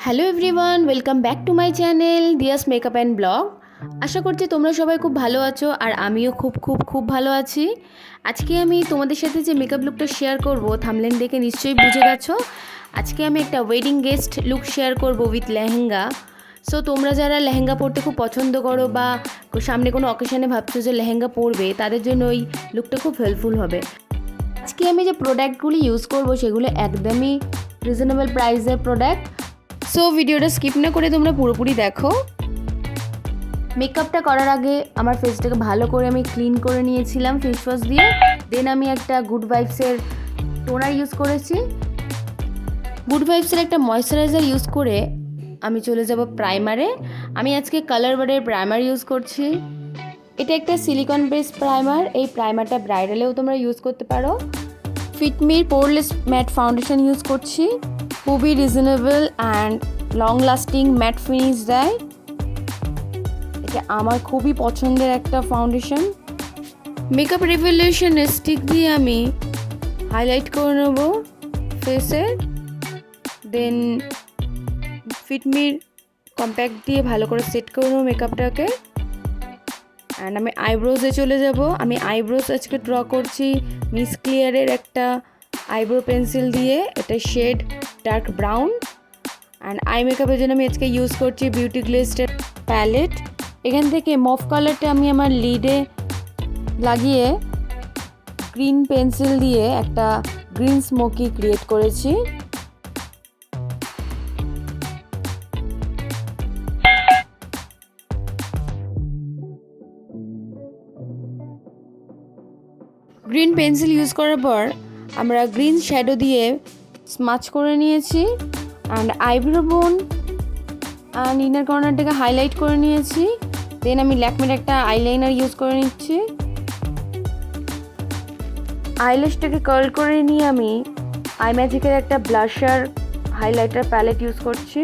Hello everyone, welcome back to my channel Diya's makeup and blog. আশা করছি তোমরা সবাই খুব ভালো আছো আর আমিও খুব ভালো আছি। আজকে আমি তোমাদের সাথে যে মেকআপ লুকটা শেয়ার করব থাম্বনেল দেখে নিশ্চয়ই বুঝে গেছো। আজকে আমি একটা ওয়েডিং গেস্ট লুক শেয়ার করব উইথ লেহেঙ্গা। সো তোমরা যারা লেহেঙ্গা পরতে খুব পছন্দ করো বা সামনে কোনো অকেশনে ভাবছো যে লেহেঙ্গা পরবে, তাদের জন্য ওই লুকটা খুব হেল্পফুল হবে। আজকে আমি যে প্রোডাক্টগুলি ইউজ করব সেগুলো একদমই রিজনেবল প্রাইসের প্রোডাক্ট। সো ভিডিওটা স্কিপ না করে তোমরা পুরোপুরি দেখো। মেকআপটা করার আগে আমার ফেসটাকে ভালো করে আমি ক্লিন করে নিয়েছিলাম ফেস ওয়াশ দিয়ে। দেন আমি একটা গুড ভাইবসের টোনার ইউজ করেছি। গুড ভাইবসের একটা ময়শ্চারাইজার ইউজ করে আমি চলে যাব প্রাইমারে। আমি আজকে কালার বারের প্রাইমার ইউজ করছি। এটা একটা সিলিকন বেস প্রাইমার। এই প্রাইমারটা ব্রাইডালেও তোমরা ইউজ করতে পারো। ফিটমির পোরলেস ম্যাট ফাউন্ডেশন ইউজ করছি। খুবই reasonable and long lasting mat finish দেয়। এটা আমার খুবই পছন্দের একটা ফাউন্ডেশন। মেকআপ রিভলিউশন স্টিক দিয়ে আমি হাইলাইট করে নেব ফেসে। দেন ফিটমির কম্প্যাক্ট দিয়ে ভালো করে সেট করে নেব মেকআপটাকে। অ্যান্ড আমি আইব্রোজে চলে যাব। আমি আইব্রোজ আজকে ড্র করছি মিস ক্লিয়ারের একটা আইব্রো পেন্সিল দিয়ে। এটা shade dark brown. And eye মেকআপের জন্য আমি আজকে ইউজ করছি বিউটি গ্লেজের প্যালেট। এখান থেকে মফ কালারটা আমি আমার লিডে লাগিয়ে গ্রিন পেন্সিল দিয়ে একটা গ্রিন স্মোকি ক্রিয়েট করেছি। গ্রিন পেন্সিল ইউজ করার পর আমরা গ্রিন শ্যাডো দিয়ে স্মাচ করে নিয়েছি। And eyebrow bone and inner কর্নারটাকে হাইলাইট করে নিয়েছি। দেন আমি ল্যাকমির একটা আইলাইনার ইউজ করে নিচ্ছি। আইল্যাশটাকে কার্ল করে নিয়ে আমি আই ম্যাজিকের একটা ব্লাশার হাইলাইটার প্যালেট ইউজ করছি।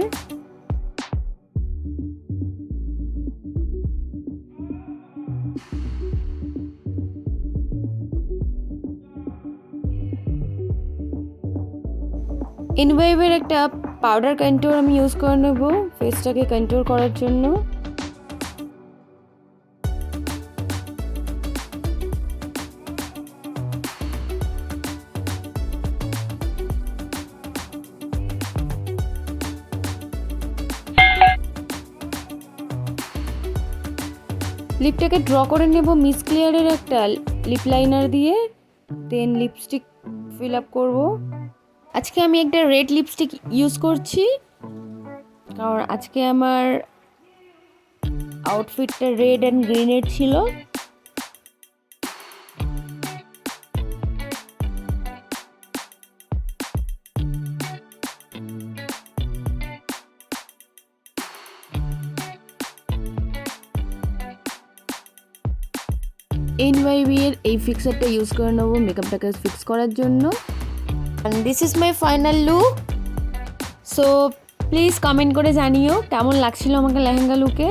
ইনভাইভের একটা পাউডার কন্ট্যুর আমি ইউজ করে নেব ফেসটাকে কন্ট্যুর করার জন্য। লিপটাকে ড্র করে নেব মিস ক্লিয়ারের একটা লিপ লাইনার দিয়ে। দেন লিপস্টিক ফিল আপ করব। আজকে আমি একটা রেড লিপস্টিক ইউজ করছি কারণ আজকে আমার আউটফিটটা রেড অ্যান্ড গ্রিনের ছিল। এনওয়াইবি এর এই ফিক্সারটা ইউজ করে নেবো মেকআপটাকে ফিক্স করার জন্য। And this is my final look. So please comment করে জানিও কেমন লাগছিল আমাকে লেহেঙ্গা লুকে।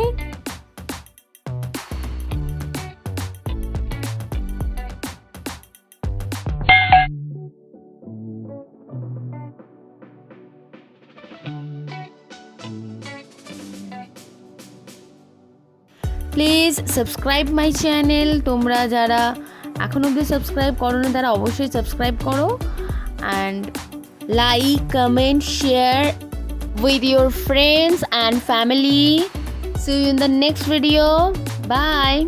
Please subscribe my channel. তোমরা যারা এখন অবধি সাবস্ক্রাইব করো না তারা অবশ্যই সাবস্ক্রাইব করো। And like, comment, share with your friends and family. See you in the next video. Bye.